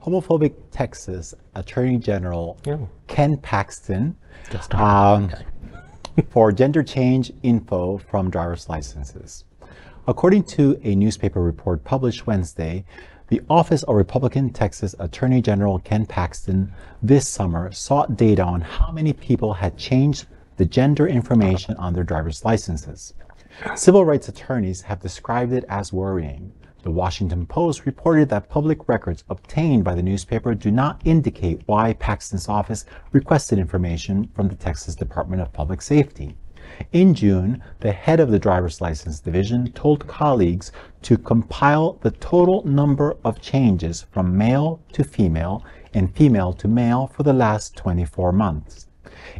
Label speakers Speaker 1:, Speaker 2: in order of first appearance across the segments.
Speaker 1: Homophobic Texas Attorney General Ken Paxton for gender change info from driver's licenses. According to a newspaper report published Wednesday, the Office of Republican Texas Attorney General Ken Paxton this summer sought data on how many people had changed the gender information on their driver's licenses. Civil rights attorneys have described it as worrying. The Washington Post reported that public records obtained by the newspaper do not indicate why Paxton's office requested information from the Texas Department of Public Safety. In June, the head of the driver's license division told colleagues to compile the total number of changes from male to female and female to male for the last 24 months.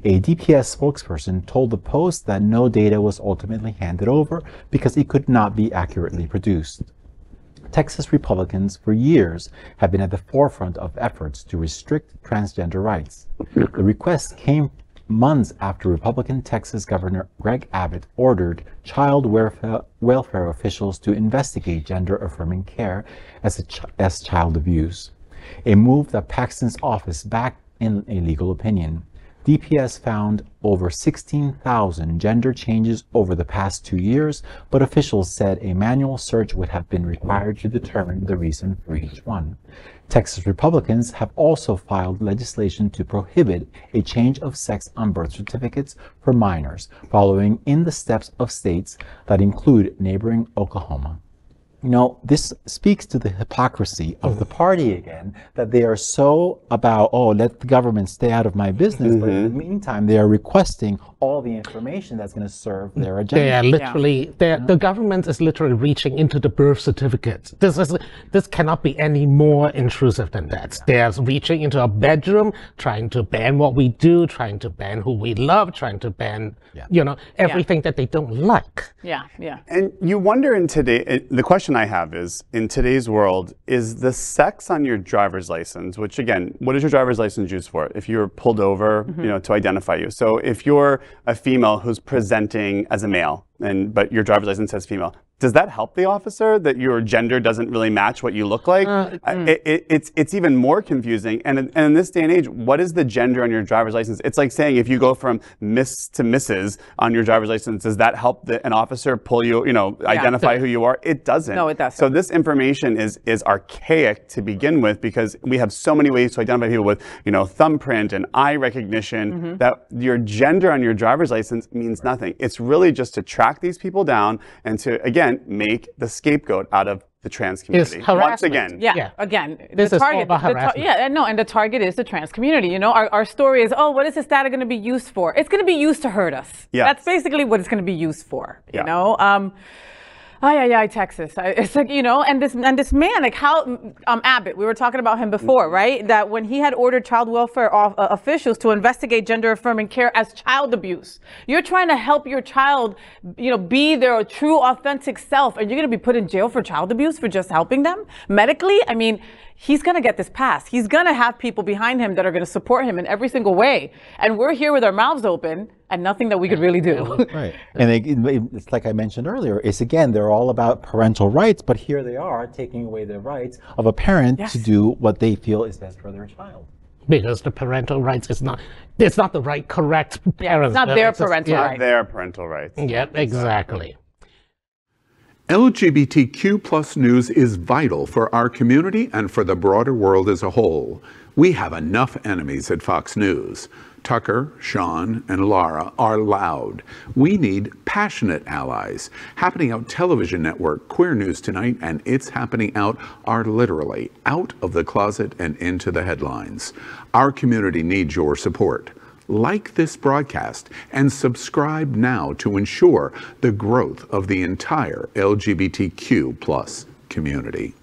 Speaker 1: A DPS spokesperson told the Post that no data was ultimately handed over because it could not be accurately produced. Texas Republicans for years have been at the forefront of efforts to restrict transgender rights. The request came months after Republican Texas Governor Greg Abbott ordered child welfare officials to investigate gender-affirming care as child abuse, a move that Paxton's office backed in a legal opinion. DPS found over 16,000 gender changes over the past 2 years, but officials said a manual search would have been required to determine the reason for each one. Texas Republicans have also filed legislation to prohibit a change of sex on birth certificates for minors, following in the steps of states that include neighboring Oklahoma. You know, this speaks to the hypocrisy of the party again, that they are so about, oh, let the government stay out of my business, but in the meantime, they are requesting all the information that's going to serve their agenda.
Speaker 2: They are literally, the government is literally reaching into the birth certificates. This cannot be any more intrusive than that. They are reaching into our bedroom, trying to ban what we do, trying to ban who we love, trying to ban, you know, everything that they don't like.
Speaker 3: And you wonder in today, the question I have is, in today's world, is the sex on your driver's license, which again, what is your driver's license used for? If you're pulled over, you know, to identify you. So if you're a female who's presenting as a male, but your driver's license says female, does that help the officer that your gender doesn't really match what you look like? It's even more confusing. And in this day and age, what is the gender on your driver's license? It's like saying if you go from Miss to Mrs. on your driver's license, does that help an officer pull you, identify who you are? It doesn't.
Speaker 4: No, it doesn't.
Speaker 3: So this information is archaic to begin with, because we have so many ways to identify people with, thumbprint and eye recognition, that your gender on your driver's license means nothing. It's really just to track these people down and to, again, make the scapegoat out of the trans community. Once again.
Speaker 4: Again,
Speaker 2: this is all about harassment.
Speaker 4: And the target is the trans community. Our story is, what is this data going to be used for? It's going to be used to hurt us. That's basically what it's going to be used for. You know. Texas. It's like, and this man, like how, Abbott, we were talking about him before, right? That when he had ordered child welfare officials to investigate gender-affirming care as child abuse. You're trying to help your child, be their true, authentic self, and you're going to be put in jail for child abuse for just helping them medically? I mean, he's going to get this passed. He's going to have people behind him that are going to support him in every single way. And we're here with our mouths open and nothing that we could really do.
Speaker 1: Right. And it's like I mentioned earlier, they're all about parental rights, but here they are taking away the rights of a parent to do what they feel is best for their child.
Speaker 2: Because the parental rights it's not the right, correct parents.
Speaker 4: It's not their parental rights.
Speaker 3: Not their parental rights.
Speaker 2: Yeah, exactly.
Speaker 5: LGBTQ plus news is vital for our community and for the broader world as a whole. We have enough enemies at Fox News. Tucker, Sean, and Lara are loud. We need passionate allies. Happening Out television network, Queer News Tonight, and It's Happening Out are literally out of the closet and into the headlines. Our community needs your support. Like this broadcast and subscribe now to ensure the growth of the entire LGBTQ plus community.